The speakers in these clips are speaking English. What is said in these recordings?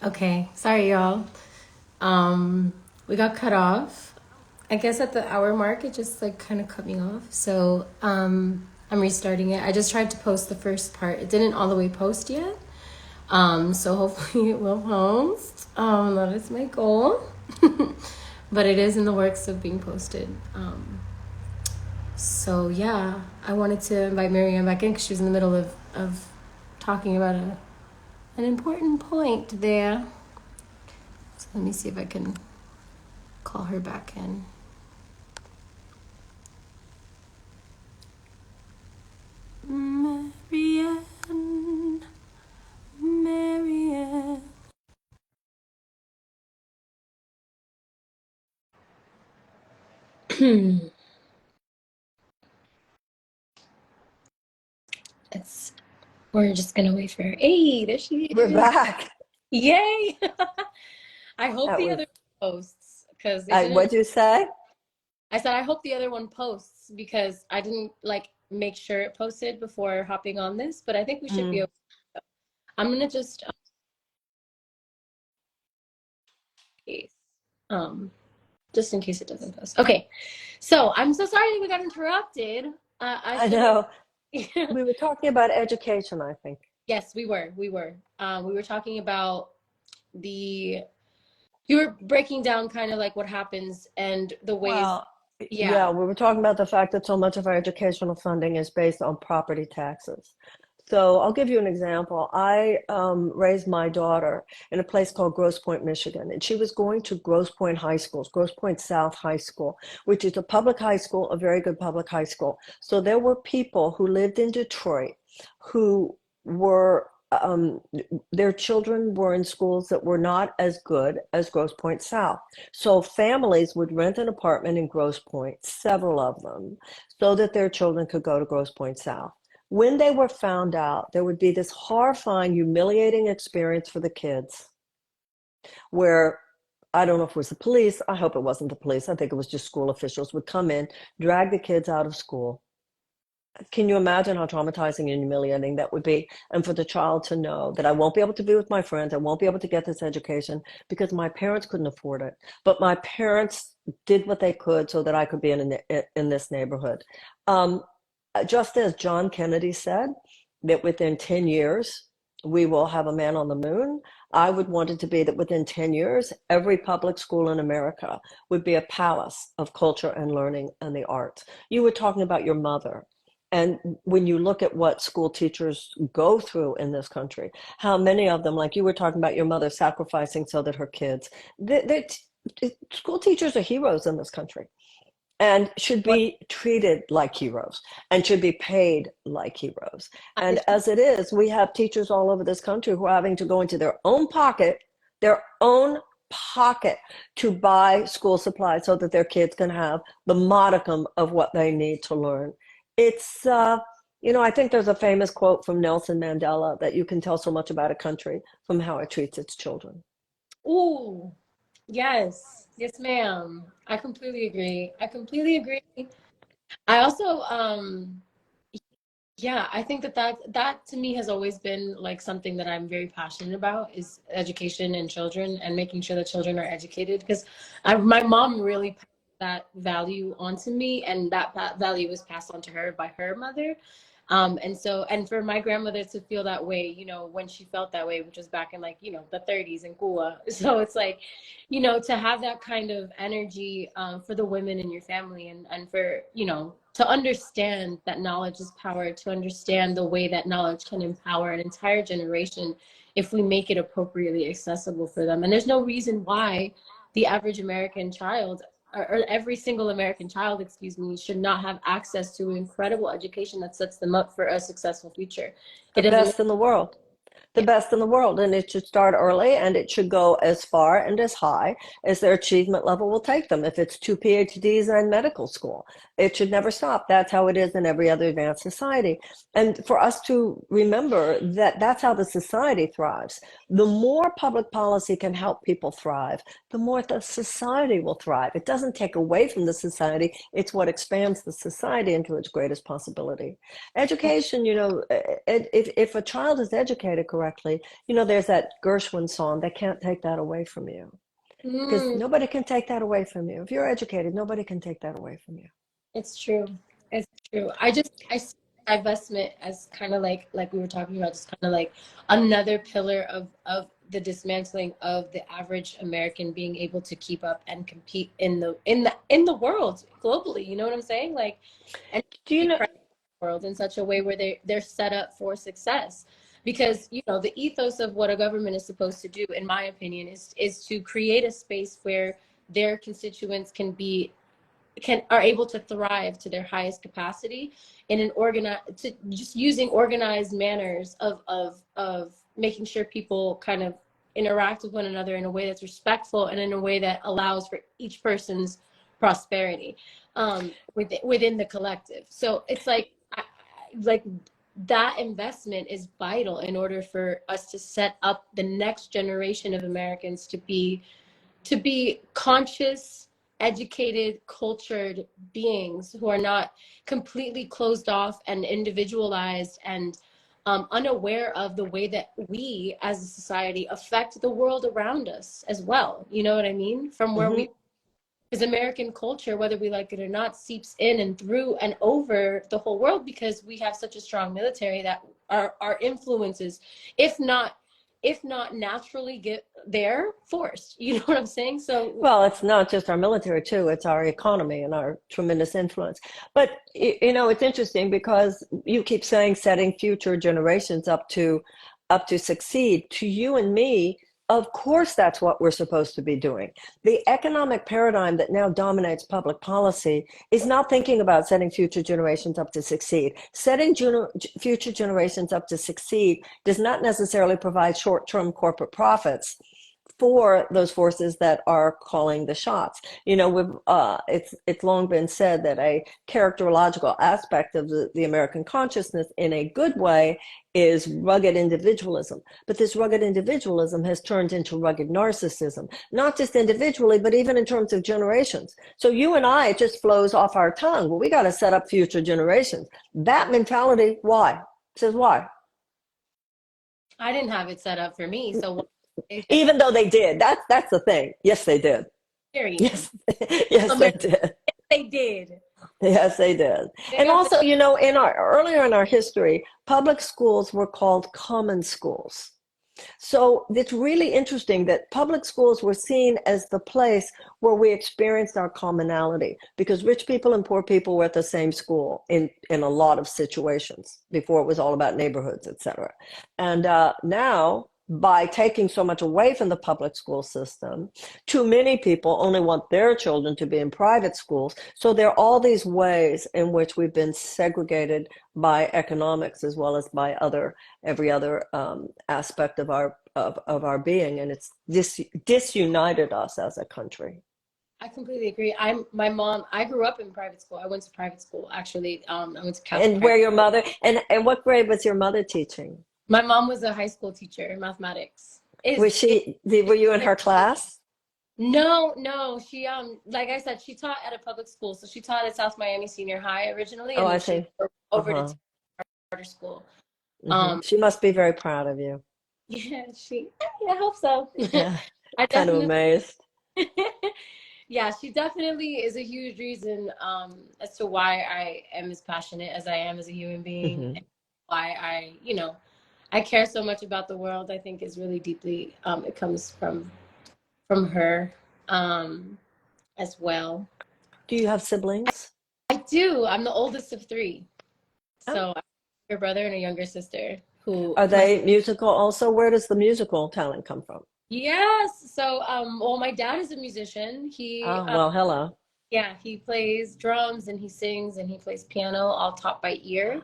Okay, sorry y'all. We got cut off. I guess at the hour mark it just like kind of cut me off. So, I'm restarting it. I just tried to post the first part. It didn't all the way post yet. So hopefully it will post. That is my goal. But it is in the works of being posted. So yeah, I wanted to invite Marianne back in because she was in the middle of talking about an important point there. So let me see if I can call her back in. Marianne, Marianne. It's we're just gonna wait for her. Hey, there she We're is. back. Yay! I hope That the was, other posts because it didn't. what'd you say? I said I hope the other one posts because I didn't like make sure it posted before hopping on this, but I think we should be Mm. okay. I'm gonna just case, um just in case it doesn't post. Okay, so I'm so sorry we got interrupted. I I should have. know. We were talking about education, I think. Yes, we were talking about the you were breaking down kind of like what happens and the ways. Well, Yeah. yeah, we were talking about the fact that so much of our educational funding is based on property taxes. So I'll give you an example. I raised my daughter in a place called Grosse Pointe, Michigan, and she was going to Grosse Pointe High School, Grosse Pointe South High School, which is a public high school, a very good public high school. So there were people who lived in Detroit who were their children were in schools that were not as good as Grosse Pointe South. So families would rent an apartment in Grosse Pointe, several of them, so that their children could go to Grosse Pointe South. When they were found out, there would be this horrifying, humiliating experience for the kids where I don't know if it was the police. I hope it wasn't the police. I think it was just school officials would come in, drag the kids out of school. Can you imagine how traumatizing and humiliating that would be? And for the child to know that I won't be able to be with my friends, I won't be able to get this education because my parents couldn't afford it. But my parents did what they could so that I could be in this neighborhood. Um, just as John Kennedy said that within 10 years, we will have a man on the moon. I would want it to be that within 10 years, every public school in America would be a palace of culture and learning and the arts. You were talking about your mother. And when you look at what school teachers go through in this country, how many of them, like you were talking about your mother sacrificing so that her kids, school teachers are heroes in this country and should What be treated like heroes and should be paid like heroes. I And as it is, we have teachers all over this country who are having to go into their own pocket to buy school supplies so that their kids can have the modicum of what they need to learn. It's, I think there's a famous quote from Nelson Mandela that you can tell so much about a country from how it treats its children. Ooh, yes. Yes, ma'am. I completely agree. I completely agree. I also yeah, I think that to me has always been like something that I'm very passionate about is education and children and making sure that children are educated because my mom really passed that value onto me and that value was passed on to her by her mother. And so, and for my grandmother to feel that way, when she felt that way, which was back in like, the 30s in Cuba. So it's like, to have that kind of energy for the women in your family and for, to understand that knowledge is power, to understand the way that knowledge can empower an entire generation if we make it appropriately accessible for them. And there's no reason why the average American child or every single American child, excuse me, should not have access to an incredible education that sets them up for a successful future. It The doesn't, best in the world. The yeah. best in the world. And it should start early and it should go as far and as high as their achievement level will take them. If it's two PhDs and medical school, it should never stop. That's how it is in every other advanced society. And for us to remember that that's how the society thrives. The more public policy can help people thrive, the more the society will thrive. It doesn't take away from the society. It's what expands the society into its greatest possibility. Education, if a child is educated correctly, correctly, you know, there's that Gershwin song, they can't take that away from you. Because Mm, nobody can take that away from you. If you're educated, nobody can take that away from you. it's true. It's true. I see divestment as kind of like we were talking about, just kind of like another pillar of the dismantling of the average American being able to keep up and compete in the world globally. You know what I'm saying? Like, and Do you know? world in such a way where they're set up for success, because the ethos of what a government is supposed to do, in my opinion, is to create a space where their constituents are able to thrive to their highest capacity in an organized, just using organized manners of making sure people kind of interact with one another in a way that's respectful and in a way that allows for each person's prosperity within the collective. So it's like that investment is vital in order for us to set up the next generation of Americans to be conscious, educated, cultured beings who are not completely closed off and individualized and unaware of the way that we as a society affect the world around us as well. You know what I mean? From where Mhm. we, because American culture, whether we like it or not, seeps in and through and over the whole world, because we have such a strong military that our influences, if not naturally get there, forced. You know what I'm saying? So Well, it's not just our military too, it's our economy and our tremendous influence. But you know, it's interesting because you keep saying setting future generations up to succeed. To you and me, of course that's what we're supposed to be doing. The economic paradigm that now dominates public policy is not thinking about setting future generations up to succeed. Setting future generations up to succeed does not necessarily provide short-term corporate profits for those forces that are calling the shots. You know, it's long been said that a characterological aspect of the American consciousness, in a good way, is rugged individualism. But this rugged individualism has turned into rugged narcissism, not just individually, but even in terms of generations. So you and I, it just flows off our tongue. Well, we got to set up future generations. That mentality, why? Says why? I didn't have it set up for me. So what they set Even up, though they did. That's the thing. Yes, they did. period. Yes, yes, they America, did. they did. Yes, they did. They And got the also, you know, earlier in our history, public schools were called common schools. So it's really interesting that public schools were seen as the place where we experienced our commonality, because rich people and poor people were at the same school in a lot of situations. Before, it was all about neighborhoods, etc. And now, by taking so much away from the public school system, too many people only want their children to be in private schools. So there are all these ways in which we've been segregated by economics as well as by every other aspect of our being, and it's disunited us as a country. I completely agree. I grew up in private school. I went to private school, actually. I went to Catholic And private. where your mother and what grade was your mother teaching? My mom was a high school teacher in mathematics. Was were you in her class? No, no. She like I said, she taught at a public school. So she taught at South Miami Senior High originally, Oh, and I then she see. went over to Uh-huh. charter school. Hmm. She must be very proud of you. Yeah, I hope so. Yeah, I kind of definitely amazed. Yeah, she definitely is a huge reason as to why I am as passionate as I am as a human being, Hmm. and why I care so much about the world. I think is really deeply it comes from her as well. Do you have siblings? I do. I'm the oldest of three. Oh, So I have a younger brother and a younger sister who are my they musical also? Where does the musical talent come from? yes. So well, my dad is a musician. Oh, well, hello. Yeah, he plays drums and he sings and he plays piano, all taught by ear.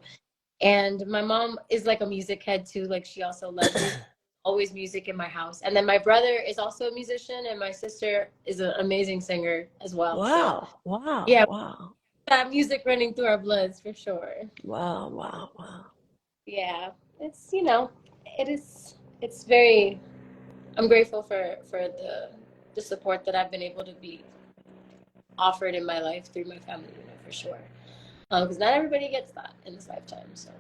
And my mom is like a music head too. Like she also loves music, always music in my house. And then my brother is also a musician, and my sister is an amazing singer as well. So Wow, wow, yeah, wow, that music running through our bloods for sure. wow, wow, wow. Yeah, it's it is. It's very. I'm grateful for the support that I've been able to be offered in my life through my family, for sure. Because not everybody gets that in this lifetime. So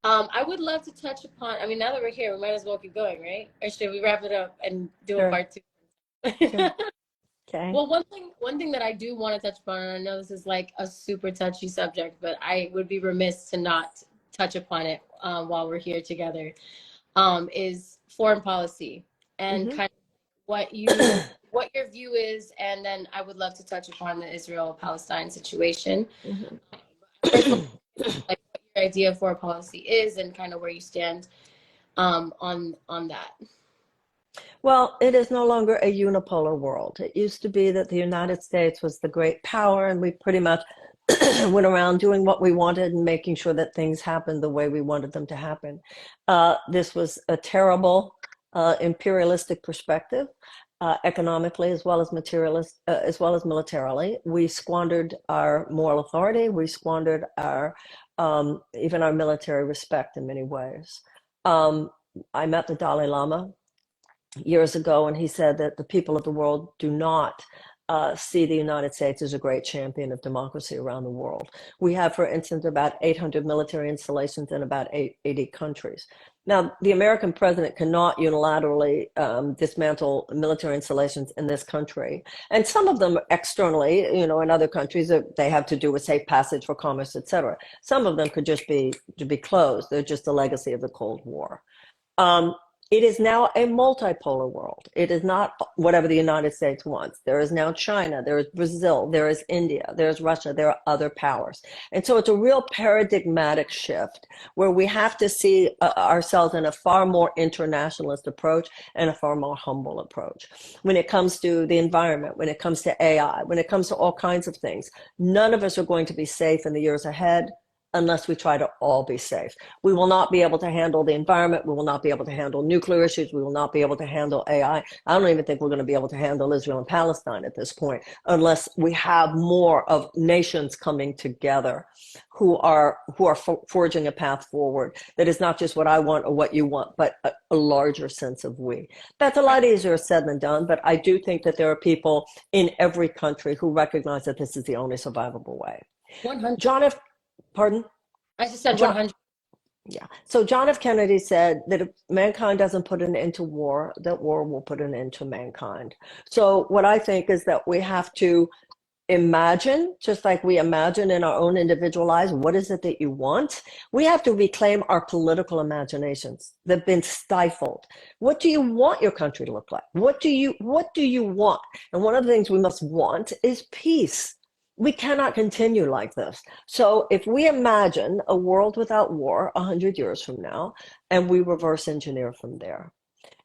I would love to touch upon, I mean, now that we're here, we might as well keep going, right? Or should we wrap it up and do a Sure, part two? sure. Okay. Well, one thing that I do want to touch upon, and I know this is like a super touchy subject, but I would be remiss to not touch upon it while we're here together, is foreign policy and Hmm. kind of what your view is, and then I would love to touch upon the Israel-Palestine situation. First of all, like what your idea of foreign policy is and kind of where you stand on that. Well, it is no longer a unipolar world. It used to be that the United States was the great power, and we pretty much went around doing what we wanted and making sure that things happened the way we wanted them to happen. This was a terrible imperialistic perspective, economically as well as materialist, as well as militarily. We squandered our moral authority. We squandered our even our military respect in many ways. I met the Dalai Lama years ago, and he said that the people of the world do not see the United States as a great champion of democracy around the world. We have, for instance, about 800 military installations in about 80 countries. Now, the American president cannot unilaterally dismantle military installations in this country. And some of them externally, you know, in other countries, they have to do with safe passage for commerce, et cetera. Some of them could just be closed. They're just a legacy of the Cold War. It is now a multipolar world. It is not whatever the United States wants. There is now China, there is Brazil, there is India, there is Russia, there are other powers. And so it's a real paradigmatic shift where we have to see ourselves in a far more internationalist approach and a far more humble approach. When it comes to the environment, when it comes to AI, when it comes to all kinds of things, none of us are going to be safe in the years ahead unless we try to all be safe. We will not be able to handle the environment. We will not be able to handle nuclear issues. We will not be able to handle AI. I don't even think we're going to be able to handle Israel and Palestine at this point, unless we have more of nations coming together who are forging a path forward that is not just what I want or what you want, but a larger sense of we. That's a lot easier said than done, but I do think that there are people in every country who recognize that this is the only survivable way. 100. John F. Pardon? I just said John, 100. yeah. So John F. Kennedy said that if mankind doesn't put an end to war, that war will put an end to mankind. So what I think is that we have to imagine, just like we imagine in our own individual lives, what is it that you want? We have to reclaim our political imaginations that have been stifled. What do you want your country to look like? What do you want? And one of the things we must want is peace. We cannot continue like this. So if we imagine a world without war 100 years from now, and we reverse engineer from there.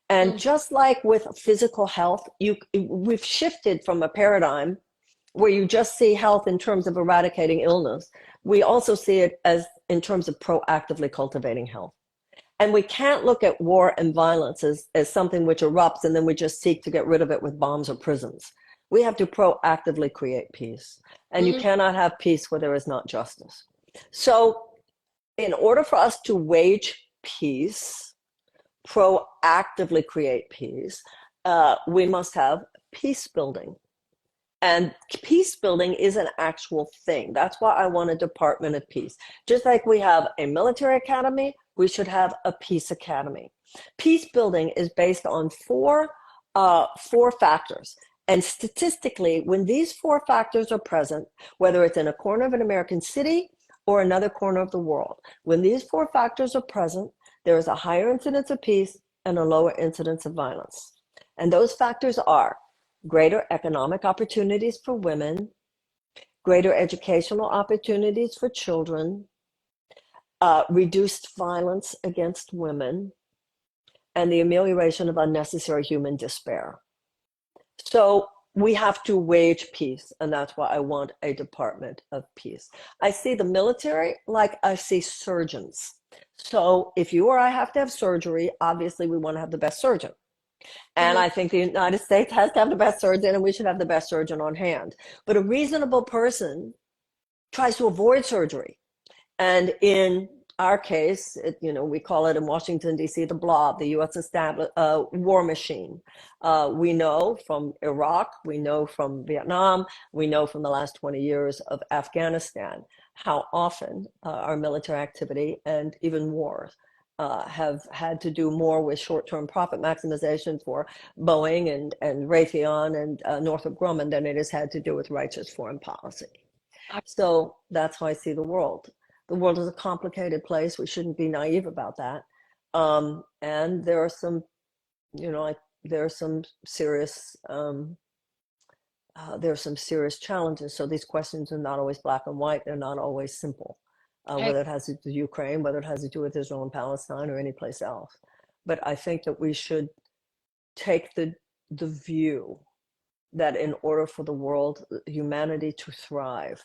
And just like with physical health, we've shifted from a paradigm where you just see health in terms of eradicating illness. We also see it as in terms of proactively cultivating health. And we can't look at war and violence as something which erupts and then we just seek to get rid of it with bombs or prisons. We have to proactively create peace. And you cannot have peace where there is not justice. So in order for us to wage peace, proactively create peace, we must have peace building. And peace building is an actual thing. That's why I want a Department of Peace. Just like we have a military academy, we should have a peace academy. Peace building is based on four factors. And statistically, when these four factors are present, whether it's in a corner of an American city or another corner of the world, when these four factors are present, there is a higher incidence of peace and a lower incidence of violence. And those factors are greater economic opportunities for women, greater educational opportunities for children, reduced violence against women, and the amelioration of unnecessary human despair. So we have to wage peace, and that's why I want a Department of Peace. I see the military like I see surgeons. So if you or I have to have surgery, obviously we want to have the best surgeon. And I think the United States has to have the best surgeon, and we should have the best surgeon on hand. But a reasonable person tries to avoid surgery. And in our case, we call it in Washington, D.C., the blob, the U.S. established war machine. We know from Iraq, we know from Vietnam, we know from the last 20 years of Afghanistan, how often our military activity and even wars have had to do more with short-term profit maximization for Boeing and Raytheon and Northrop Grumman than it has had to do with righteous foreign policy. So that's how I see the world. The world is a complicated place. We shouldn't be naive about that. And there are some, you know, like there are some serious challenges. So these questions are not always black and white. They're not always simple, I, whether it has to do with Ukraine, whether it has to do with Israel and Palestine or any place else. But I think that we should take the view that in order for the world, humanity to thrive,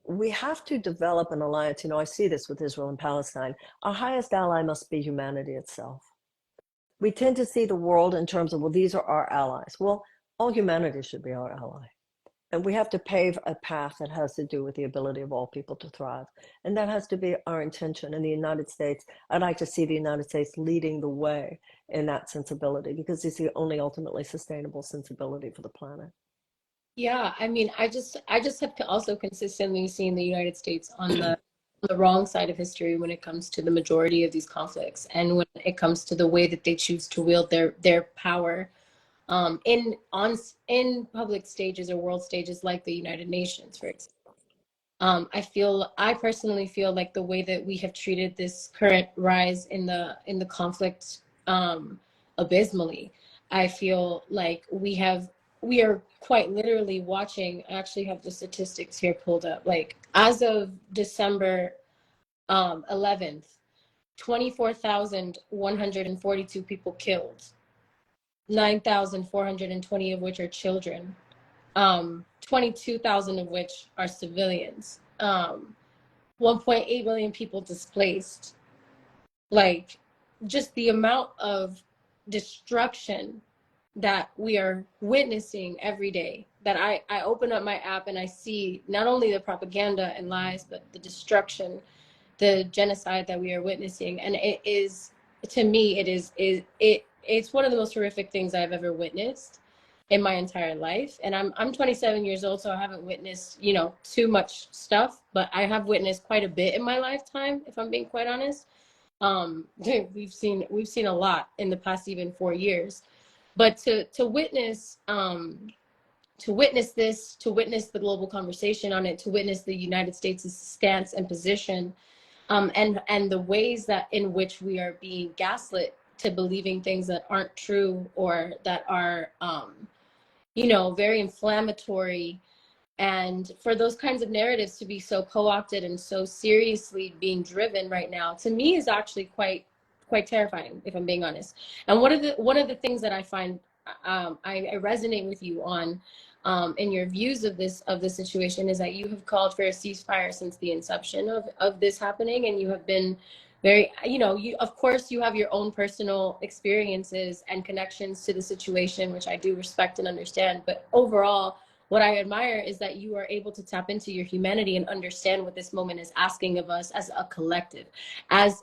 we have to develop an alliance. You know, I see this with Israel and Palestine. Our highest ally must be humanity itself. We tend to see the world in terms of, well, these are our allies. Well, all humanity should be our ally. And we have to pave a path that has to do with the ability of all people to thrive. And that has to be our intention. In the United States, I'd like to see the United States leading the way in that sensibility, because it's the only ultimately sustainable sensibility for the planet. yeah, I mean, I just have also consistently seen the United States on the wrong side of history when it comes to the majority of these conflicts, and when it comes to the way that they choose to wield their power in public stages or world stages like the United Nations, for example. I personally feel like the way that we have treated this current rise in the conflict abysmally. I feel like we are quite literally watching. I actually have the statistics here pulled up. Like as of December 11th, 24,142 people killed, 9,420 of which are children. 22,000 of which are civilians, 1.8 million people displaced. Like, just the amount of destruction that we are witnessing every day, that I open up my app and I see not only the propaganda and lies, but the destruction, the genocide that we are witnessing. And it is, to me, it's one of the most horrific things I've ever witnessed in my entire life. And I'm 27 years old, so I haven't witnessed, you know, too much stuff, but I have witnessed quite a bit in my lifetime, if I'm being quite honest. We've seen a lot in the past even 4 years. But to witness this, to witness the global conversation on it, to witness the United States' stance and position, and the ways that in which we are being gaslit to believing things that aren't true, or that are you know, very inflammatory, and for those kinds of narratives to be so co-opted and so seriously being driven right now, to me is actually quite terrifying, if I'm being honest. And one of the things that I find I resonate with you on in your views of this situation is that you have called for a ceasefire since the inception of this happening, and you have been very, you know, you, of course, you have your own personal experiences and connections to the situation, which I do respect and understand. But overall, what I admire is that you are able to tap into your humanity and understand what this moment is asking of us as a collective, as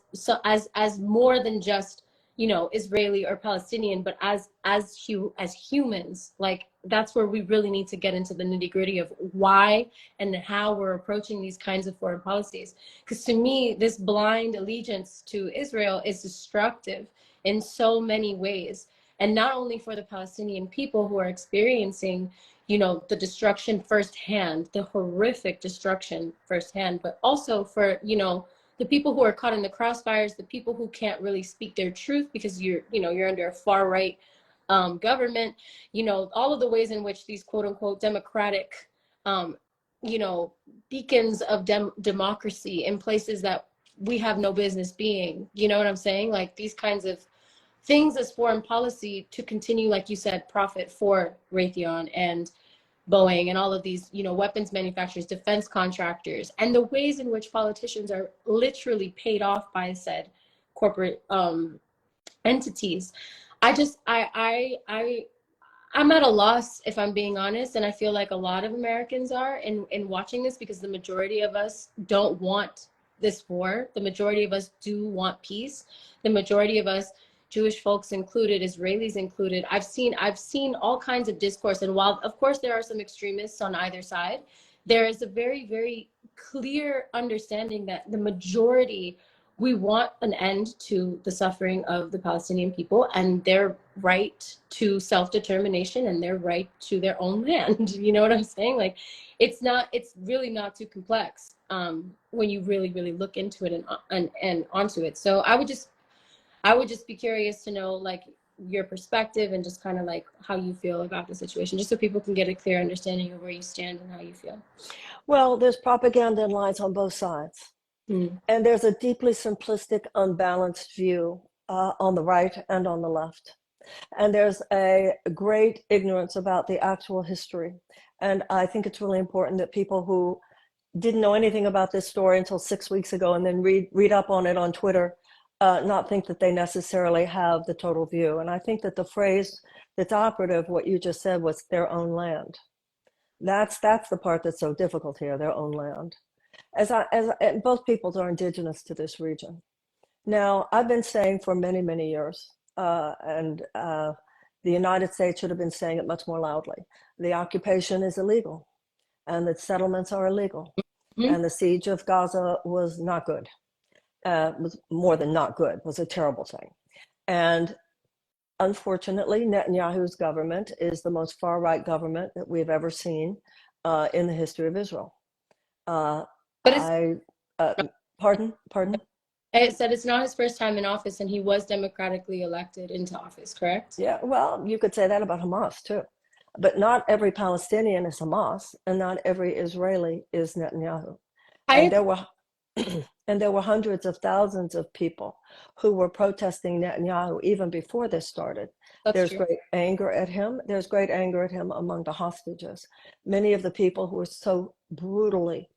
more than just, you know, Israeli or Palestinian, but as humans. Like, that's where we really need to get into the nitty-gritty of why and how we're approaching these kinds of foreign policies. Because to me, this blind allegiance to Israel is destructive in so many ways, and not only for the Palestinian people who are experiencing, you know, the destruction firsthand, the horrific destruction firsthand, but also for, you know, the people who are caught in the crossfires, the people who can't really speak their truth because you're under a far right government, you know, all of the ways in which these quote unquote democratic, you know, beacons of democracy in places that we have no business being, you know what I'm saying? Like, these kinds of things as foreign policy to continue, like you said, profit for Raytheon and Boeing and all of these, you know, weapons manufacturers, defense contractors, and the ways in which politicians are literally paid off by said corporate entities. I'm at a loss, if I'm being honest, and I feel like a lot of Americans are in watching this, because the majority of us don't want this war. The majority of us do want peace. The majority of us, Jewish folks included, Israelis included, I've seen all kinds of discourse. And while of course there are some extremists on either side, there is a very, very clear understanding that the majority, we want an end to the suffering of the Palestinian people and their right to self-determination and their right to their own land. You know what I'm saying? Like, it's really not too complex when you really, really look into it and onto it. So I would just be curious to know, like, your perspective and just kind of like how you feel about the situation, just so people can get a clear understanding of where you stand and how you feel. Well, there's propaganda and lies on both sides. Mm. And there's a deeply simplistic, unbalanced view on the right and on the left. And there's a great ignorance about the actual history. And I think it's really important that people who didn't know anything about this story until 6 weeks ago and then read up on it on Twitter, not think that they necessarily have the total view. And I think that the phrase that's operative, what you just said, was their own land. That's the part that's so difficult here, their own land. And both peoples are indigenous to this region. Now, I've been saying for many, many years, and the United States should have been saying it much more loudly, the occupation is illegal and the settlements are illegal. Mm-hmm. And the siege of Gaza was not good. Was more than not good, was a terrible thing. And unfortunately, Netanyahu's government is the most far-right government that we've ever seen in the history of Israel. But it's, Pardon? it said it's not his first time in office, and he was democratically elected into office, correct? Yeah, well, you could say that about Hamas too. But not every Palestinian is Hamas, and not every Israeli is Netanyahu. And there were hundreds of thousands of people who were protesting Netanyahu even before this started. There's great anger at him. There's great anger at him among the hostages. Many of the people who were so brutally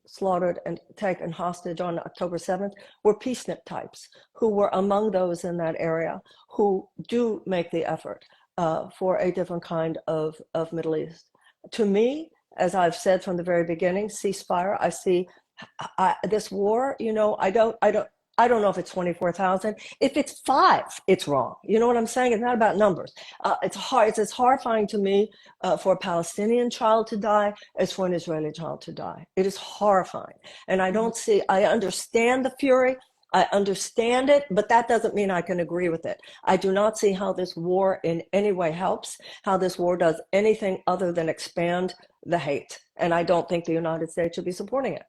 slaughtered and taken hostage on October 7th were peacenik types who were among those in that area who do make the effort for a different kind of Middle East. To me, as I've said from the very beginning, ceasefire. I see this war. You know, I don't know if it's 24,000. If it's 5, it's wrong. You know what I'm saying? It's not about numbers. It's hard. It's as horrifying to me for a Palestinian child to die as for an Israeli child to die. It is horrifying, and I don't see. I understand the fury. I understand it, but that doesn't mean I can agree with it. I do not see how this war in any way helps, how this war does anything other than expand the hate. And I don't think the United States should be supporting it.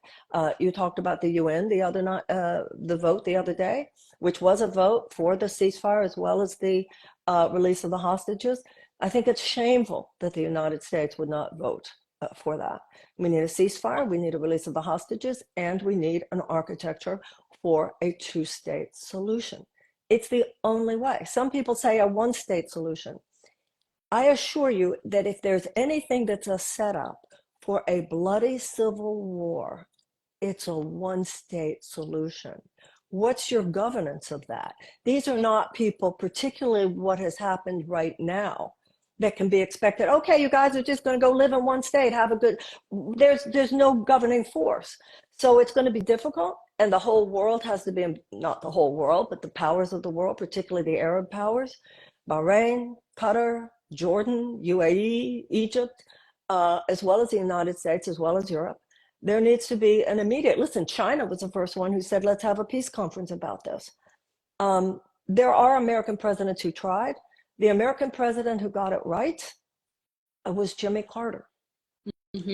You talked about the UN the other night, the vote the other day, which was a vote for the ceasefire as well as the release of the hostages. I think it's shameful that the United States would not vote for that. We need a ceasefire, we need a release of the hostages, and we need an architecture for a 2-state solution. It's the only way. Some people say a 1-state solution. I assure you that if there's anything that's a setup for a bloody civil war, it's a 1-state solution. What's your governance of that? These are not people, particularly what has happened right now, that can be expected. Okay, you guys are just going to go live in 1 state, have a good, there's no governing force. So it's going to be difficult, and the whole world has to be, not the whole world, but the powers of the world, particularly the Arab powers, Bahrain, Qatar, Jordan, UAE, Egypt, as well as the United States, as well as Europe. There needs to be an immediate, listen, China was the first one who said, let's have a peace conference about this. There are American presidents who tried. The American president who got it right was Jimmy Carter,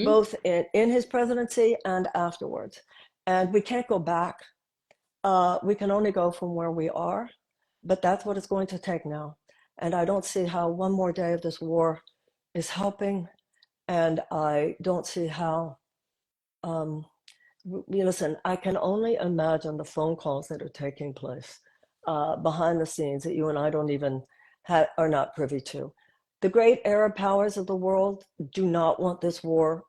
both in his presidency and afterwards. And we can't go back. We can only go from where we are, but that's what it's going to take now. And I don't see how one more day of this war is helping. And I don't see how, listen, I can only imagine the phone calls that are taking place behind the scenes that you and I don't even are not privy to. The great Arab powers of the world do not want this war,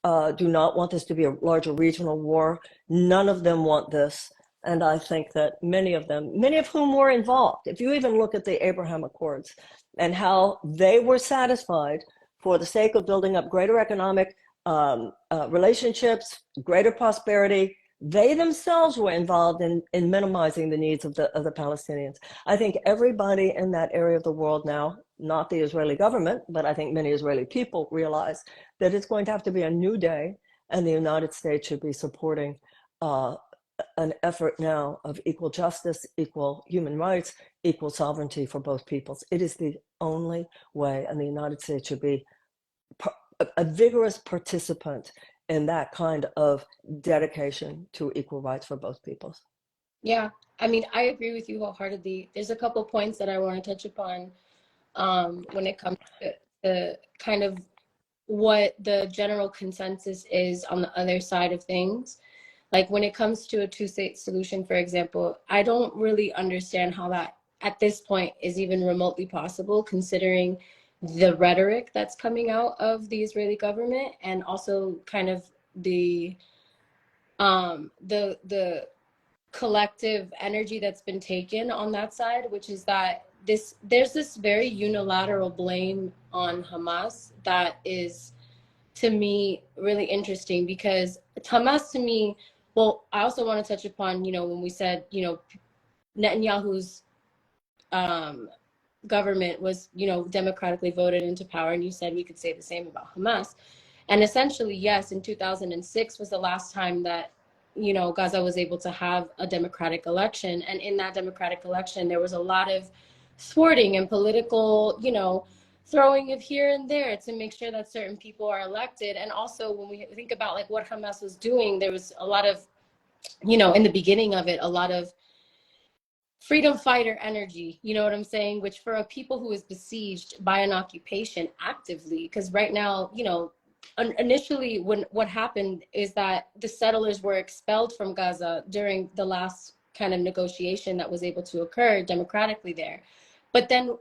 do not want this to be a larger regional war. None of them want this. And I think that many of them, many of whom were involved, if you even look at the Abraham Accords and how they were satisfied for the sake of building up greater economic relationships, greater prosperity, They themselves were involved in minimizing the needs of the Palestinians. I think everybody in that area of the world now, not the Israeli government, but I think many Israeli people realize that it's going to have to be a new day, and the United States should be supporting uh, an effort now of equal justice, equal human rights, equal sovereignty for both peoples. It is the only way, and the United States should be a vigorous participant in that kind of dedication to equal rights for both peoples. Yeah, I mean, I agree with you wholeheartedly. There's a couple points that I want to touch upon when it comes to kind of what the general consensus is on the other side of things. Like when it comes to a two-state solution, for example, I don't really understand how that at this point is even remotely possible, considering the rhetoric that's coming out of the Israeli government, and also kind of the collective energy that's been taken on that side, which is that there's this very unilateral blame on Hamas that is, to me, really interesting, because Hamas, to me, well, I also want to touch upon, when we said, Netanyahu's government was, democratically voted into power, and you said we could say the same about Hamas. And essentially, yes, in 2006 was the last time that, Gaza was able to have a democratic election. And in that democratic election, there was a lot of thwarting and political, throwing of here and there to make sure that certain people are elected. And also, when we think about like what Hamas was doing, there was a lot of, in the beginning of it, a lot of freedom fighter energy, you know what I'm saying? Which for a people who is besieged by an occupation actively, because right now, initially what happened is that the settlers were expelled from Gaza during the last kind of negotiation that was able to occur democratically there. But then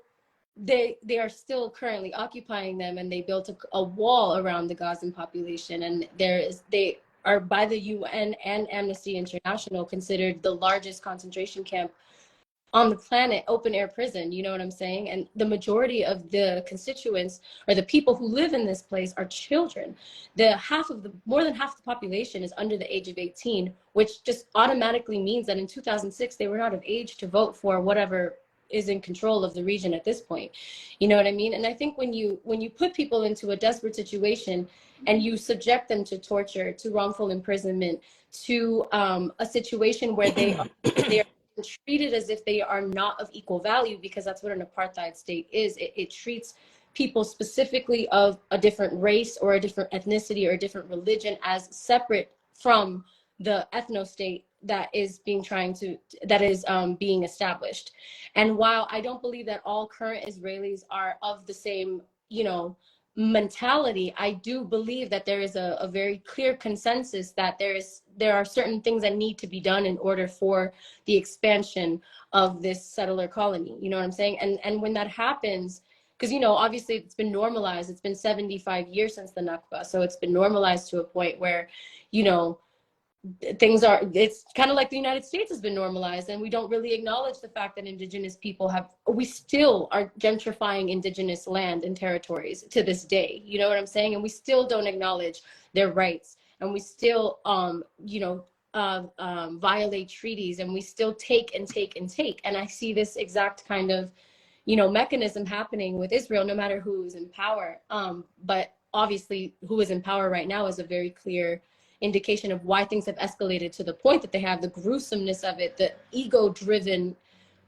they are still currently occupying them, and they built a wall around the Gazan population, and they are, by the UN and Amnesty International, considered the largest concentration camp on the planet, open air prison, you know what I'm saying? And the majority of the constituents, or the people who live in this place, are children. More than half the population is under the age of 18, which just automatically means that in 2006 they were not of age to vote for whatever is in control of the region at this point. You know what I mean? And I think when you put people into a desperate situation and you subject them to torture, to wrongful imprisonment, to a situation where they are treated as if they are not of equal value, because that's what an apartheid state is. It treats people specifically of a different race or a different ethnicity or a different religion as separate from the ethno state that is being established. And while I don't believe that all current Israelis are of the same, mentality, I do believe that there is a very clear consensus that there are certain things that need to be done in order for the expansion of this settler colony. You know what I'm saying? And when that happens, because obviously it's been normalized. It's been 75 years since the Nakba, so it's been normalized to a point where, it's kind of like the United States has been normalized, and we don't really acknowledge the fact that indigenous people we still are gentrifying indigenous land and territories to this day. You know what I'm saying? And we still don't acknowledge their rights, and we still, violate treaties, and we still take and take and take. And I see this exact kind of, mechanism happening with Israel, no matter who is in power. But obviously who is in power right now is a very clear indication of why things have escalated to the point that they have, the gruesomeness of it, the ego-driven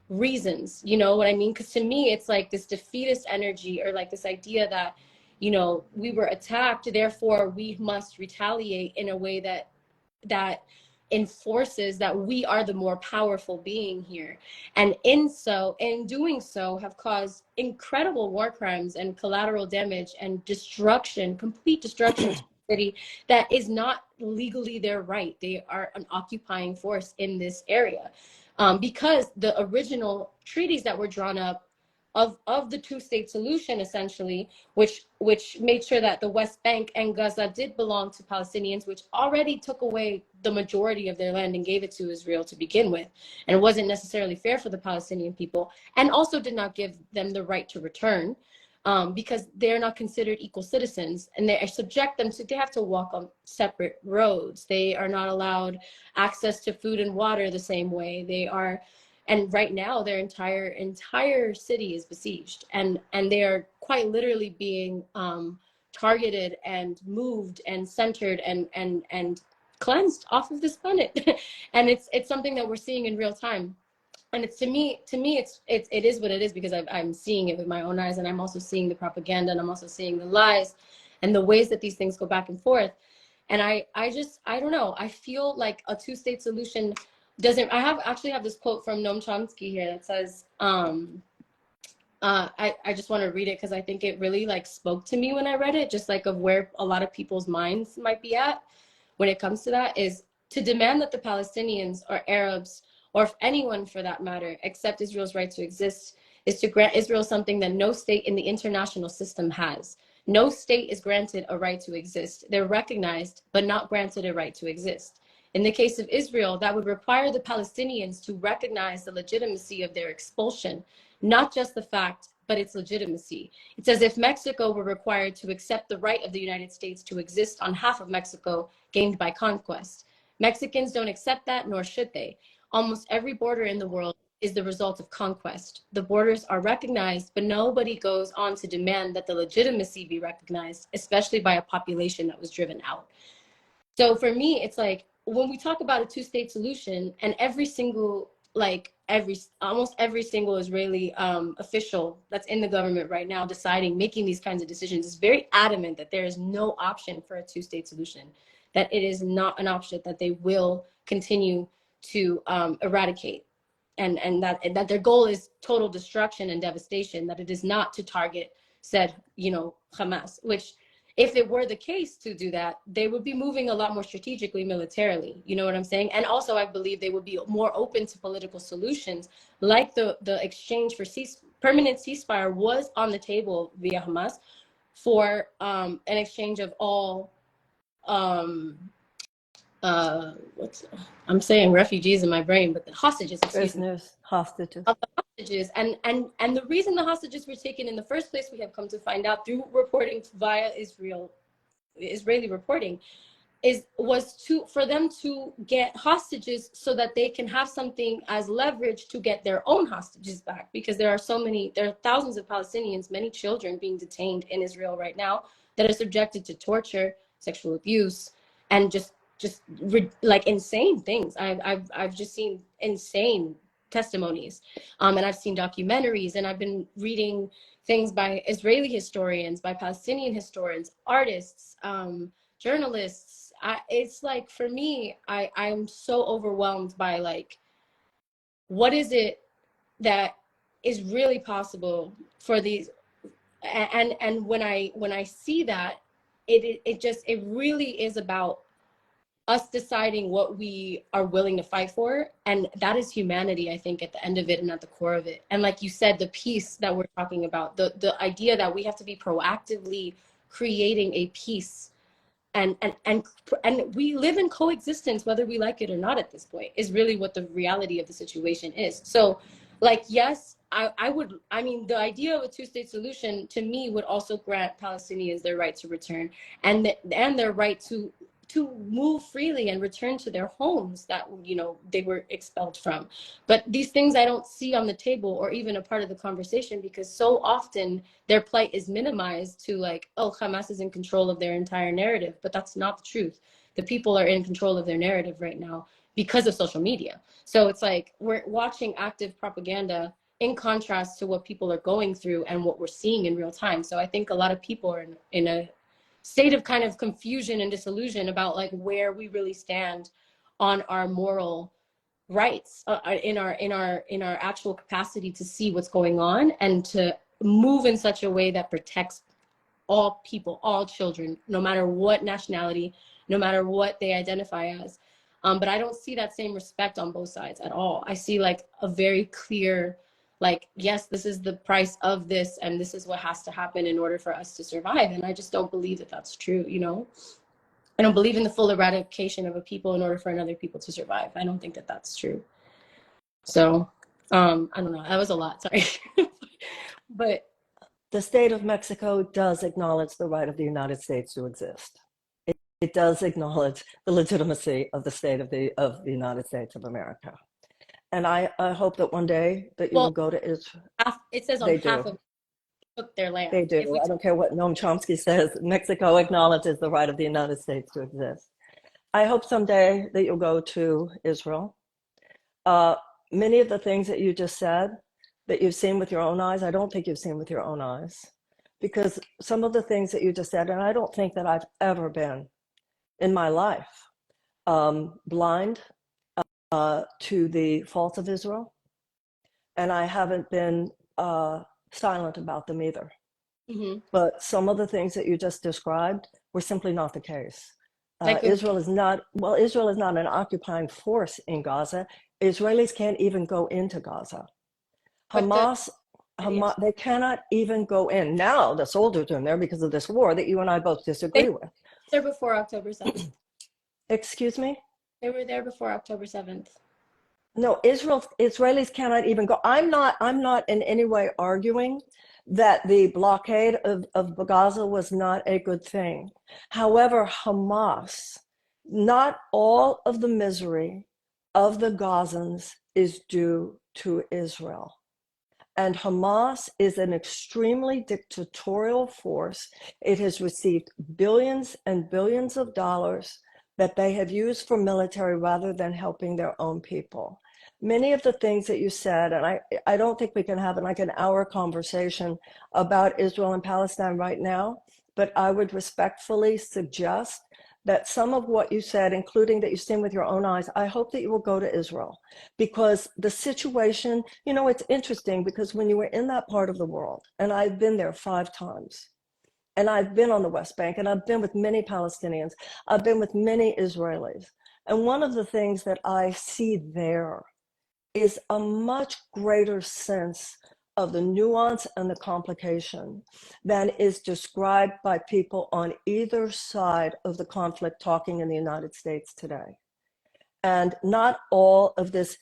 reasons, you know what I mean? Because to me, it's like this defeatist energy, or like this idea that, we were attacked, therefore we must retaliate in a way that enforces that we are the more powerful being here. And in doing so, have caused incredible war crimes and collateral damage and destruction, complete destruction to the city that is not legally their right. They are an occupying force in this area, because the original treaties that were drawn up of the two-state solution, essentially, which made sure that the West Bank and Gaza did belong to Palestinians, which already took away the majority of their land and gave it to Israel to begin with, and it wasn't necessarily fair for the Palestinian people, and also did not give them the right to return. because they're not considered equal citizens, and they subject them to, they have to walk on separate roads. They are not allowed access to food and water the same way. They are, and right now their entire city is besieged, and they are quite literally being targeted and moved and centered and cleansed off of this planet. And it's something that we're seeing in real time. And it's, to me it is what it is, because I'm seeing it with my own eyes, and I'm also seeing the propaganda, and I'm also seeing the lies and the ways that these things go back and forth. And I don't know, I feel like a two-state solution doesn't. Actually have this quote from Noam Chomsky here that says, I just want to read it because I think it really like spoke to me when I read it, just like of where a lot of people's minds might be at when it comes to that, is to demand that the Palestinians or Arabs, or if anyone for that matter, accept Israel's right to exist, is to grant Israel something that no state in the international system has. No state is granted a right to exist. They're recognized, but not granted a right to exist. In the case of Israel, that would require the Palestinians to recognize the legitimacy of their expulsion, not just the fact, but its legitimacy. It's as if Mexico were required to accept the right of the United States to exist on half of Mexico gained by conquest. Mexicans don't accept that, nor should they. Almost every border in the world is the result of conquest. The borders are recognized, but nobody goes on to demand that the legitimacy be recognized, especially by a population that was driven out. So for me, it's like, when we talk about a two-state solution, and almost every single Israeli official that's in the government right now making these kinds of decisions, is very adamant that there is no option for a two-state solution, that it is not an option, that they will continue to eradicate, and that their goal is total destruction and devastation, that it is not to target said, Hamas, which, if it were the case to do that, they would be moving a lot more strategically, militarily. You know what I'm saying? And also, I believe they would be more open to political solutions, like the exchange for permanent ceasefire was on the table via Hamas, for an exchange of all, I'm saying refugees in my brain, but the hostages, Prisoners, hostages. Of the hostages. And the reason the hostages were taken in the first place, we have come to find out through reporting via Israeli reporting, was for them to get hostages so that they can have something as leverage to get their own hostages back, because there are thousands of Palestinians, many children, being detained in Israel right now, that are subjected to torture, sexual abuse, and just like insane things. I've just seen insane testimonies, and I've seen documentaries, and I've been reading things by Israeli historians, by Palestinian historians, artists, journalists. It's like, for me, I'm so overwhelmed by like, what is it that is really possible for these, and when I see that, it really is about us deciding what we are willing to fight for, and that is humanity, I think, at the end of it and at the core of it. And like you said, the peace that we're talking about, the idea that we have to be proactively creating a peace, and we live in coexistence whether we like it or not at this point, is really what the reality of the situation is. So like, yes, I mean, the idea of a two-state solution to me would also grant Palestinians their right to return, and their right to move freely and return to their homes that they were expelled from. But these things I don't see on the table, or even a part of the conversation, because so often their plight is minimized to like, oh, Hamas is in control of their entire narrative. But that's not the truth. The people are in control of their narrative right now because of social media. So it's like, we're watching active propaganda in contrast to what people are going through and what we're seeing in real time. So I think a lot of people are in a state of kind of confusion and disillusion about like where we really stand on our moral rights, in our actual capacity to see what's going on, and to move in such a way that protects all people, all children, no matter what nationality, no matter what they identify as. But I don't see that same respect on both sides at all. I see like a very clear, like, yes, this is the price of this, and this is what has to happen in order for us to survive. And I just don't believe that that's true, I don't believe in the full eradication of a people in order for another people to survive. I don't think that that's true. So, I don't know. That was a lot, sorry. But The state of Mexico does acknowledge the right of the United States to exist. It does acknowledge the legitimacy of the state of the United States of America. And I hope that one day that you will Well, go to Israel. it says on They half do. of took their They land. If do. we I don't care what Noam Chomsky says. Mexico acknowledges the right of the United States to exist. I hope someday that you'll go to Israel. Uh, Many of the things that you just said that you've seen with your own eyes, I don't think you've seen with your own eyes. Because some of the things that you just said, and I don't think that I've ever been in my life blind to the faults of Israel. And I haven't been silent about them either. mm-hmm. But some of the things that you just described were simply not the case. Like Israel is not an occupying force in Gaza. Israelis can't even go into Gaza. Hamas, they cannot even go in. Now the soldiers are in there because of this war that you and I both disagree with. They're before October 7th. Excuse me? They were there before October 7th. No, Israelis cannot even go. I'm not in any way arguing that the blockade of Gaza was not a good thing. However, Hamas, not all of the misery of the Gazans is due to Israel. And Hamas is an extremely dictatorial force. It has received billions and billions of dollars that they have used for military rather than helping their own people. Many of the things that you said, and I don't think we can have like an hour conversation about Israel and Palestine right now, but I would respectfully suggest that some of what you said, including that you've seen with your own eyes, I hope that you will go to Israel, because the situation, you know, it's interesting because when you were in that part of the world, and I've been there 5 times, and I've been on the West Bank, and I've been with many Palestinians, I've been with many Israelis. And one of the things that I see there is a much greater sense of the nuance and the complication than is described by people on either side of the conflict talking in the United States today. And not all of this,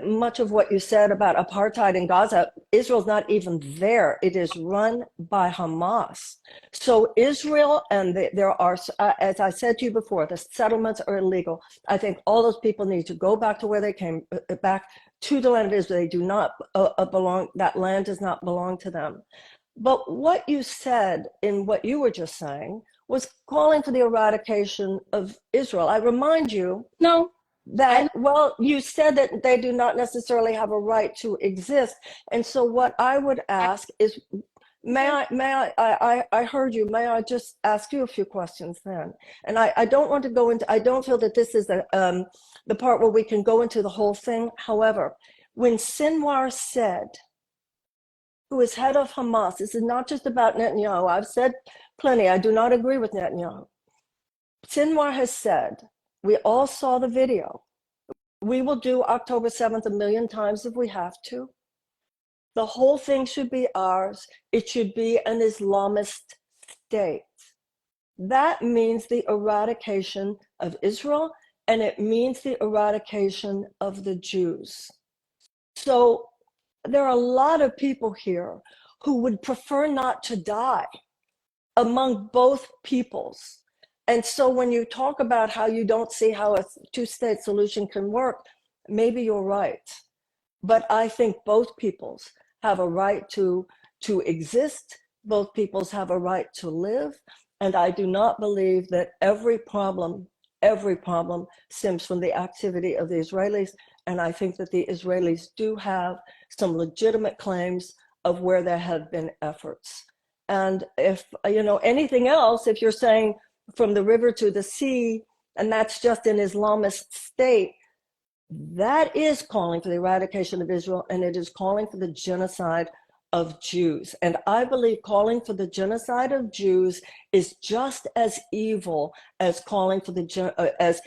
much of what you said about apartheid in Gaza, Israel's not even there. It is run by Hamas. So Israel, and there are, as I said to you before, the settlements are illegal. I think all those people need to go back to where they came, back to the land of Israel. They do not belong, that land does not belong to them. But what you said in what you were just saying was calling for the eradication of Israel. I remind you that, well, you said that they do not necessarily have a right to exist. And so what I would ask is, I heard you, may I just ask you a few questions then? And I don't want to go into, I don't feel that this is the part where we can go into the whole thing. However, when Sinwar said, who is head of Hamas, this is not just about Netanyahu. I've said plenty, I do not agree with Netanyahu. Sinwar has said, we all saw the video. We will do October 7th 1,000,000 times if we have to. The whole thing should be ours. It should be an Islamist state. That means the eradication of Israel, and it means the eradication of the Jews. So there are a lot of people here who would prefer not to die among both peoples. And so when you talk about how you don't see how a 2-state solution can work, maybe you're right. But I think both peoples have a right to exist. Both peoples have a right to live. And I do not believe that every problem stems from the activity of the Israelis. And I think that the Israelis do have some legitimate claims of where there have been efforts. And if, you know, anything else, if you're saying from the river to the sea, and that's just an Islamist state, that is calling for the eradication of Israel, and it is calling for the genocide of Jews. And I believe calling for the genocide of Jews is just as evil as calling for the as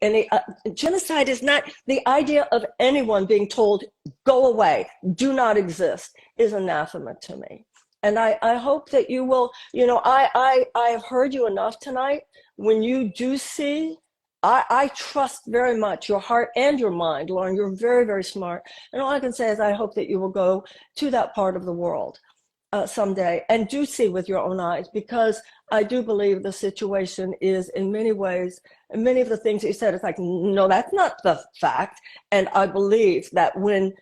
any genocide is not the idea of anyone being told go away, do not exist, is anathema to me. And I hope that you will, you know, I have heard you enough tonight. When you do see, I trust very much your heart and your mind, Lauren. You're very, very smart. And all I can say is I hope that you will go to that part of the world. someday, and do see with your own eyes, because I do believe the situation is in many ways, and many of the things that you said, it's like, no, that's not the fact. And I believe that when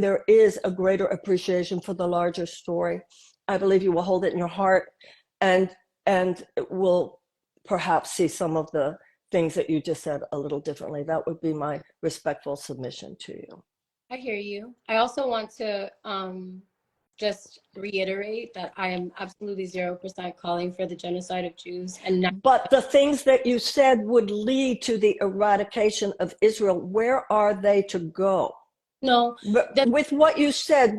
there is a greater appreciation for the larger story, I believe you will hold it in your heart, and will perhaps see some of the things that you just said a little differently. That would be my respectful submission to you. I hear you. I also want to just reiterate that I am absolutely 0% calling for the genocide of Jews. But the things that you said would lead to the eradication of Israel, where are they to go? No. With what you said,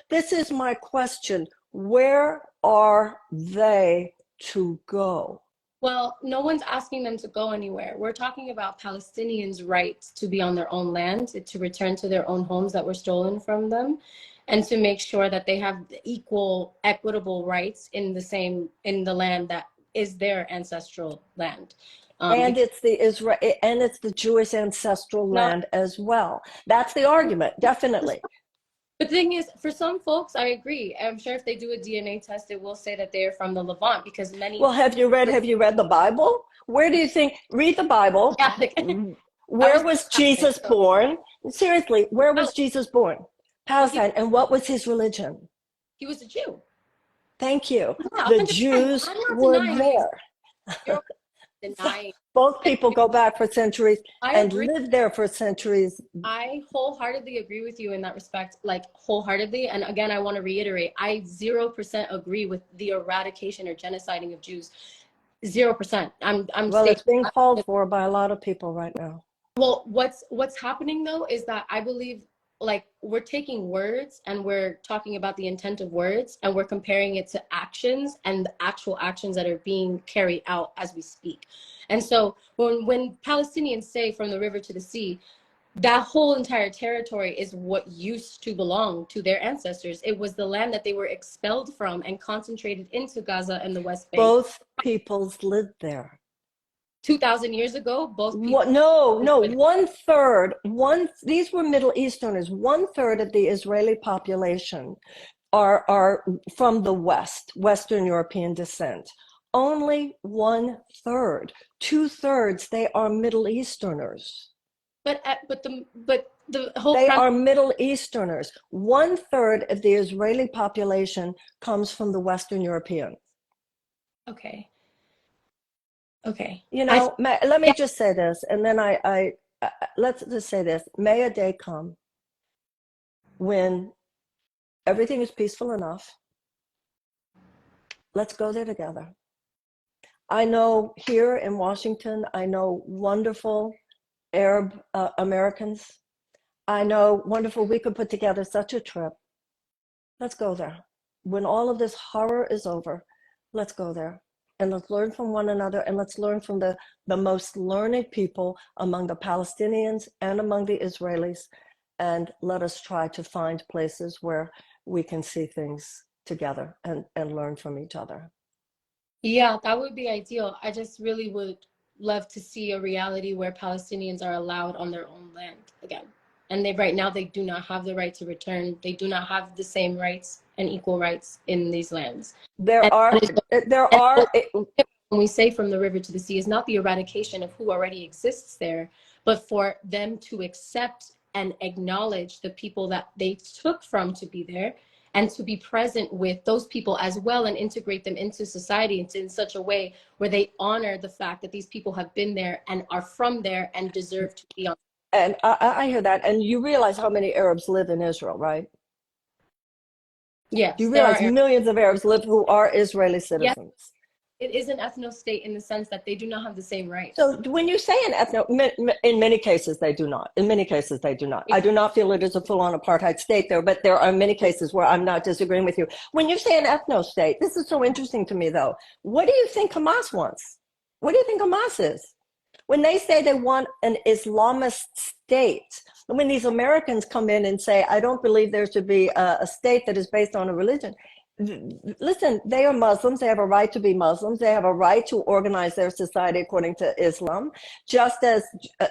this is my question, where are they to go? Well, no one's asking them to go anywhere. We're talking about Palestinians' right to be on their own land, to return to their own homes that were stolen from them, and to make sure that they have equal, equitable rights in the land that is their ancestral land. And it's the Jewish ancestral land as well. That's the argument, definitely. The thing is, for some folks, I agree. I'm sure if they do a DNA test, it will say that they're from the Levant, because many. Well, have you read the Bible? Where do you think? Read the Bible. Yeah. Where was Jesus born? Seriously, where was Jesus born? Palestine. And what was his religion? He was a Jew. Thank you. Yeah, the Jews were there. Denying. Both people go back for centuries and agree. live there for centuries. I wholeheartedly agree with you in that respect, like wholeheartedly. And again, I want to reiterate, I 0% agree with the eradication or genociding of Jews. 0%. Well, it's being called for by a lot of people right now. Well, what's happening though is that I believe, like, we're taking words and we're talking about the intent of words, and we're comparing it to actions and the actual actions that are being carried out as we speak. And so when Palestinians say from the river to the sea, that whole entire territory is what used to belong to their ancestors. It was the land that they were expelled from and concentrated into Gaza and the West Bank. Both peoples lived there. 2,000 years ago, both people. No, 1/3. These were Middle Easterners. 1/3 of the Israeli population are from the West, Western European descent. Only 1/3. 2/3, they are Middle Easterners. But the whole. They are Middle Easterners. 1/3 of the Israeli population comes from the Western European. Okay. Okay. You know, let me just say this, and then let's just say this. May a day come when everything is peaceful enough. Let's go there together. I know here in Washington, I know wonderful Arab Americans. I know wonderful, we could put together such a trip. Let's go there. When all of this horror is over, let's go there. And let's learn from one another, and let's learn from the most learned people among the Palestinians and among the Israelis. And let us try to find places where we can see things together and learn from each other. Yeah, that would be ideal. I just really would love to see a reality where Palestinians are allowed on their own land again. And right now they do not have the right to return. They do not have the same rights and equal rights in these lands. There are. When we say from the river to the sea, is not the eradication of who already exists there, but for them to accept and acknowledge the people that they took from to be there, and to be present with those people as well, and integrate them into society in such a way where they honor the fact that these people have been there and are from there and deserve to be on. And I hear that. And you realize how many Arabs live in Israel, right? Yes. You realize millions of Arabs live who are Israeli citizens. Yes. It is an ethno-state in the sense that they do not have the same rights. So when you say an in many cases they do not. In many cases they do not. I do not feel it is a full-on apartheid state there, but there are many cases where I'm not disagreeing with you. When you say an ethno-state, this is so interesting to me though. What do you think Hamas wants? What do you think Hamas is? When they say they want an Islamist state, when these Americans come in and say, I don't believe there should be a state that is based on a religion. Listen, they are Muslims. They have a right to be Muslims. They have a right to organize their society according to Islam, just as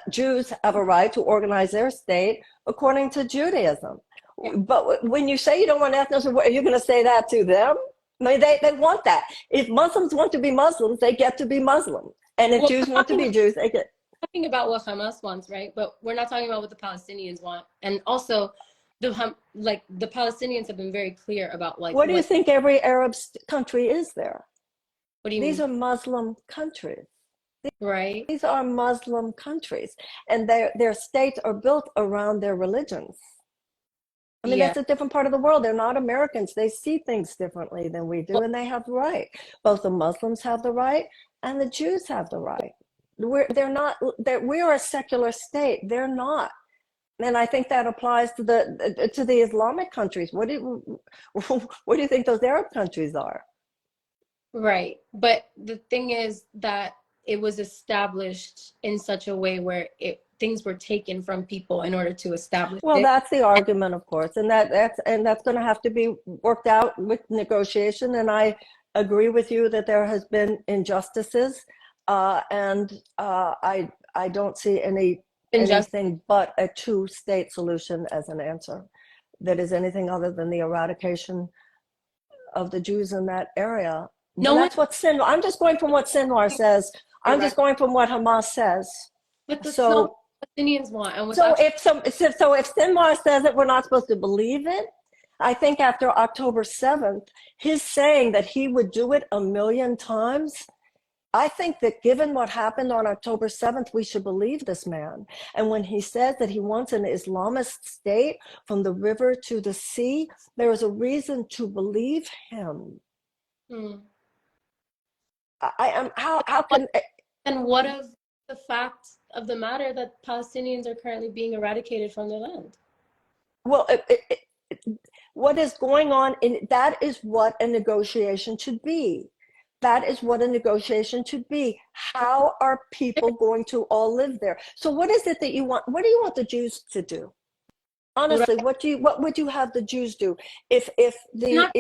Jews have a right to organize their state according to Judaism. Yeah. But when you say you don't want ethnicity, are you going to say that to them? I mean, they want that. If Muslims want to be Muslims, they get to be Muslim. And if Well, Jews want to be Jews, they get. talking about what Hamas wants, right? But we're not talking about what the Palestinians want. And also, the Palestinians have been very clear about like What do you think every Arab country is there? What do you These mean? are Muslim countries. Right? These are Muslim countries, and their states are built around their religions. I mean, Yeah. that's a different part of the world. They're not Americans. They see things differently than we do, Well, and they have the right. Both the Muslims have the right, and the Jews have the right. We're a secular state. They're not. And I think that applies to the Islamic countries. What do you think those Arab countries are? right. But the thing is that it was established in such a way where things were taken from people in order to establish Well, it. that's the argument, of course, and that's going to have to be worked out with negotiation. And I agree with you that there has been injustices, and I don't see Injustice. anything but a two-state solution as an answer that is anything other than the eradication of the Jews in that area. No But one. that's what Sinwar. I'm just going from what Sinwar says. I'm just going from what Hamas says. But that's not So. what Palestinians want. And what's So actually if Sinwar says it, we're not supposed to believe it. I think after October 7th, his saying that he would do it 1,000,000 times, I think that given what happened on October 7th, we should believe this man. And when he says that he wants an Islamist state from the river to the sea, there is a reason to believe him. I am how can And what of the fact of the matter that Palestinians are currently being eradicated from their land? well what is going on that is what a negotiation should be. That is what a negotiation should be. How are people going to all live there? So what is it that you want? What do you want the Jews to do? Honestly, Right. what would you have the Jews do if Not,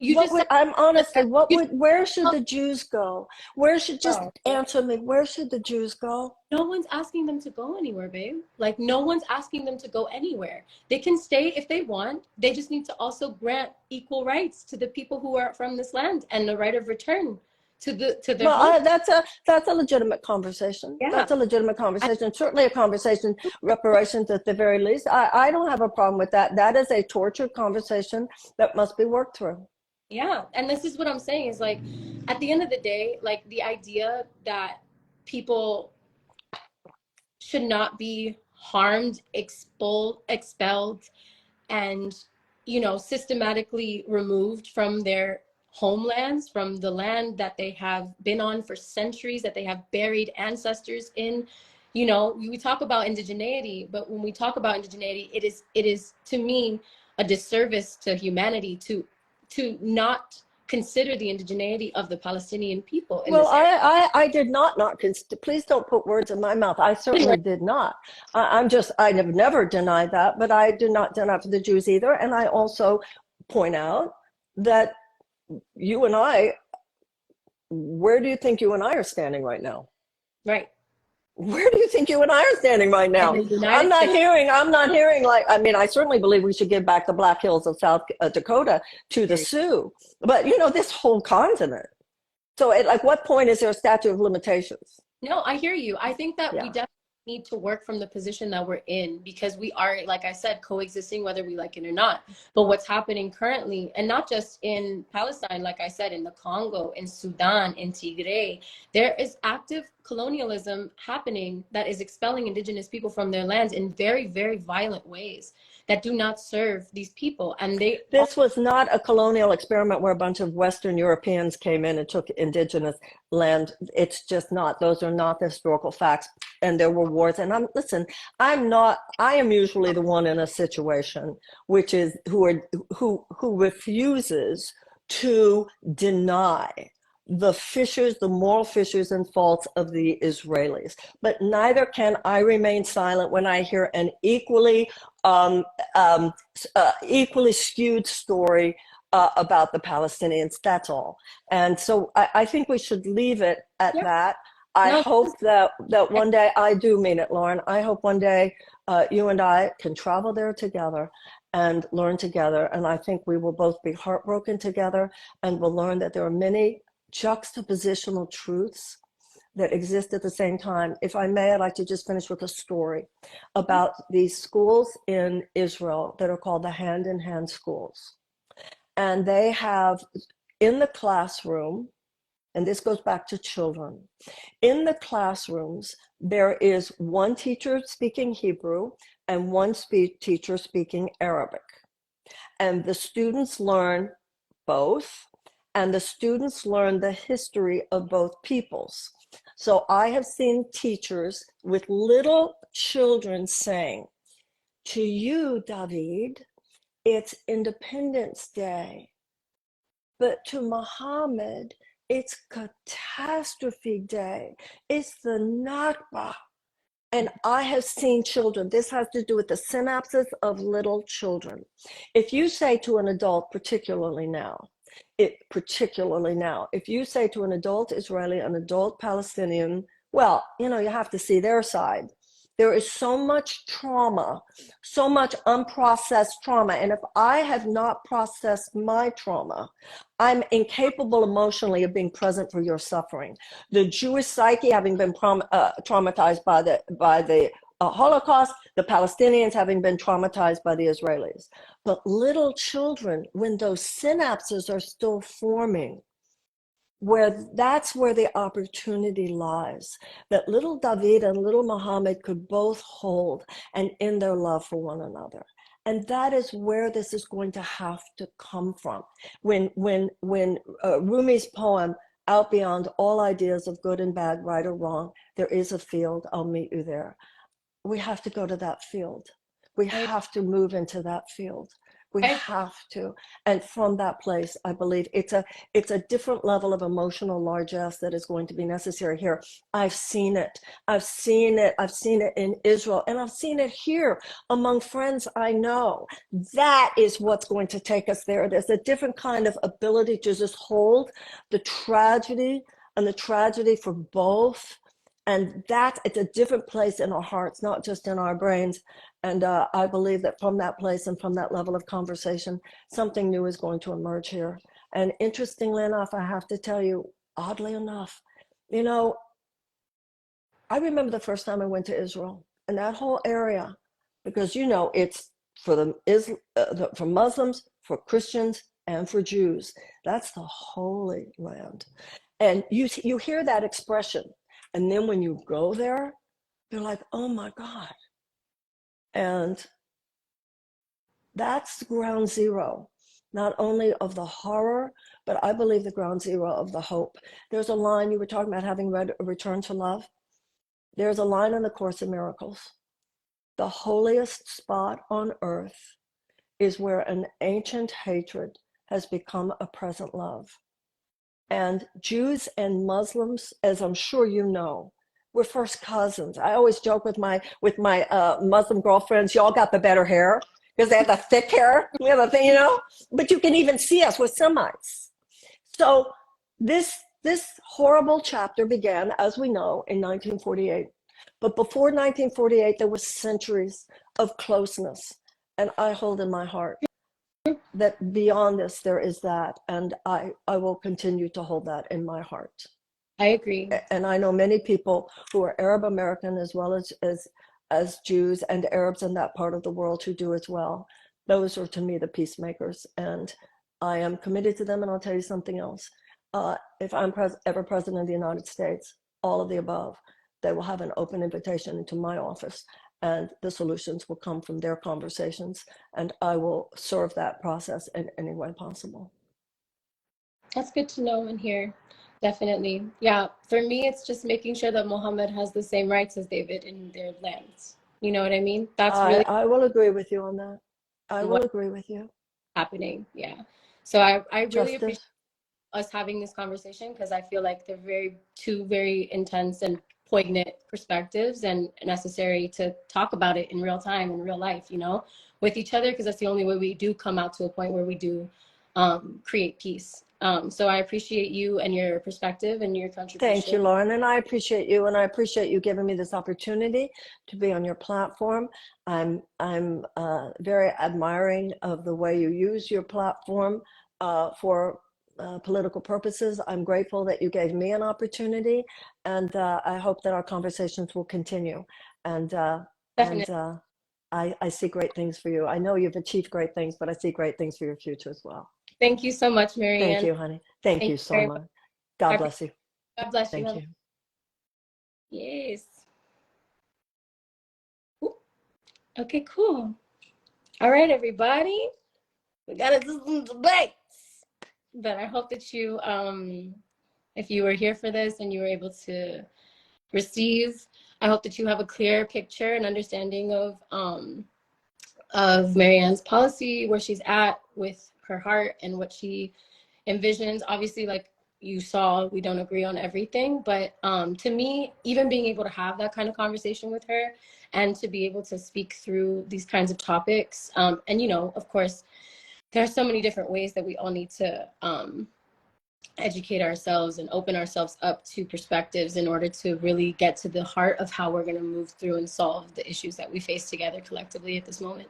you what just would said I'm honestly you where should the Jews go? Where should just go. answer me? Where should the Jews go? No one's asking them to go anywhere, babe. Like no one's asking them to go anywhere. They can stay if they want. They just need to also grant equal rights to the people who are from this land and the right of return to their home. That's a legitimate conversation. Yeah. That's a legitimate conversation. Certainly a conversation, reparations at the very least. I don't have a problem with that. That is a tortured conversation that must be worked through. Yeah. And this is what I'm saying is like, at the end of the day, like the idea that people should not be harmed, expelled, and systematically removed from their homelands, from the land that they have been on for centuries, that they have buried ancestors in. We talk about indigeneity, but when we talk about indigeneity, it is to me a disservice to humanity to not consider the indigeneity of the Palestinian people in Well, this area. I did not please don't put words in my mouth. I certainly did not. I have never denied that, but I do not deny for the Jews either. And I also point out that where do you think you and I are standing right now? Right. Where do you think you and I are standing right now? I'm not hearing I certainly believe we should give back the Black Hills of South Dakota to the Sioux, but this whole continent. So at what point is there a statute of limitations? No, I hear you. I think that we Yeah. definitely need to work from the position that we're in because we are, like I said, coexisting whether we like it or not. But what's happening currently, and not just in Palestine, like I said, in the Congo, in Sudan, in Tigray, there is active colonialism happening that is expelling indigenous people from their lands in very, very violent ways that do not serve these people. And this was not a colonial experiment where a bunch of Western Europeans came in and took indigenous land. It's just not. Those are not the historical facts. And there were wars. And I am usually the one in a situation which is who refuses to deny the moral fissures and faults of the Israelis. But neither can I remain silent when I hear an equally skewed story about the Palestinians. That's all. And so I think we should leave it at that. I No, hope that one day, I do mean it, Lauren. I hope one day you and I can travel there together and learn together. And I think we will both be heartbroken together, and we'll learn that there are many juxtapositional truths that exist at the same time. If I may, I'd like to just finish with a story about these schools in Israel that are called the Hand in Hand schools. And they have in the classroom, and this goes back to children, in the classrooms, there is one teacher speaking Hebrew and one teacher speaking Arabic. And the students learn both, and the students learn the history of both peoples. So I have seen teachers with little children saying, to you, David, it's Independence Day. But to Muhammad, it's Catastrophe Day. It's the Nakba. And I have seen children, this has to do with the synapses of little children. If you say to an adult, particularly now, if you say to an adult Israeli, an adult Palestinian, well, you have to see their side. There is so much trauma, so much unprocessed trauma. And if I have not processed my trauma, I'm incapable emotionally of being present for your suffering. The Jewish psyche, having been traumatized by the Holocaust, the Palestinians having been traumatized by the Israelis. But little children, when those synapses are still forming, that's where the opportunity lies, that little David and little Muhammad could both hold and in their love for one another. And that is where this is going to have to come from. When Rumi's poem, Out Beyond All Ideas of Good and Bad, Right or Wrong, there is a field, I'll meet you there. We have to go to that field. We have to move into that field. We have to. And from that place, I believe it's a different level of emotional largesse that is going to be necessary here. I've seen it. I've seen it in Israel, and I've seen it here among friends I know. That is what's going to take us there. There's a different kind of ability to just hold the tragedy and the tragedy for both. And that it's a different place in our hearts, not just in our brains. And I believe that from that place and from that level of conversation, something new is going to emerge here. And interestingly enough, I have to tell you, oddly enough, I remember the first time I went to Israel and that whole area, because it's for for Muslims, for Christians, and for Jews. That's the Holy Land. And you hear that expression. And then when you go there, you're like, oh my God. And that's ground zero, not only of the horror, but I believe the ground zero of the hope. There's a line, you were talking about having read Return to Love. There's a line in the Course in Miracles. The holiest spot on earth is where an ancient hatred has become a present love. And Jews and Muslims, as I'm sure you know, we're first cousins. I always joke with my Muslim girlfriends, y'all got the better hair because they have the thick hair. We have a thing, but you can even see us with Semites. So this horrible chapter began, as we know, in 1948. But before 1948, there were centuries of closeness. And I hold in my heart that beyond this, there is that. And I will continue to hold that in my heart. I agree. And I know many people who are Arab American as well as Jews and Arabs in that part of the world who do as well. Those are, to me, the peacemakers. And I am committed to them. And I'll tell you something else. If I'm ever president of the United States, all of the above, they will have an open invitation into my office. And the solutions will come from their conversations. And I will serve that process in any way possible. That's good to know and hear. Definitely. Yeah. For me, it's just making sure that Muhammad has the same rights as David in their lands. You know what I mean? That's really I will agree with you on that. I will agree with you. Happening. Yeah. So I really Justice. appreciate us having this conversation because I feel like they're two very intense and poignant perspectives and necessary to talk about it in real time, in real life, with each other, because that's the only way we do come out to a point where we do create peace. So I appreciate you and your perspective and your Thank you, contribution. Lauren, and I appreciate you, and I appreciate you giving me this opportunity to be on your platform. I'm very admiring of the way you use your platform for political purposes. I'm grateful that you gave me an opportunity, and I hope that our conversations will continue. And Definitely. I see great things for you. I know you've achieved great things, but I see great things for your future as well. Thank you so much, Thank Marianne. you, honey. Thank Thank you you so very much. much. God I bless you. God bless you. Thank you. Yes. Ooh, okay, cool. All right, everybody. We gotta do some debates. But I hope that you, if you were here for this and you were able to receive, I hope that you have a clear picture and understanding of Marianne's policy, where she's at with her heart and what she envisions. Obviously, like you saw, we don't agree on everything, but to me, even being able to have that kind of conversation with her and to be able to speak through these kinds of topics, and you know, of course, there are so many different ways that we all need to educate ourselves and open ourselves up to perspectives in order to really get to the heart of how we're going to move through and solve the issues that we face together collectively at this moment.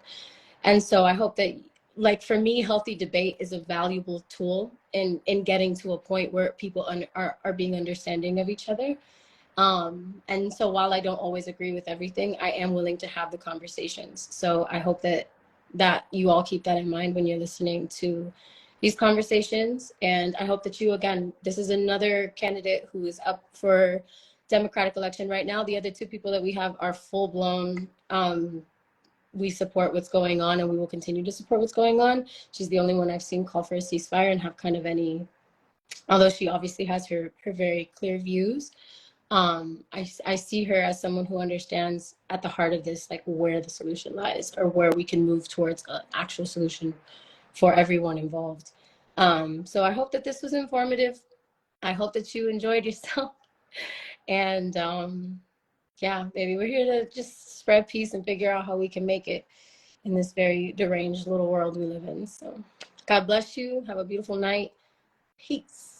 And so I hope that, like for me, healthy debate is a valuable tool in getting to a point where people are being understanding of each other. And so while I don't always agree with everything, I am willing to have the conversations. So I hope that you all keep that in mind when you're listening to these conversations. And I hope that you, again, this is another candidate who is up for Democratic election right now. The other two people that we have are full blown, we support what's going on and we will continue to support what's going on. She's the only one I've seen call for a ceasefire and have kind of any, although she obviously has her very clear views. I see her as someone who understands at the heart of this, like where the solution lies or where we can move towards an actual solution for everyone involved. So I hope that this was informative. I hope that you enjoyed yourself. And yeah, baby, we're here to just spread peace and figure out how we can make it in this very deranged little world we live in. So God bless you. Have a beautiful night. Peace.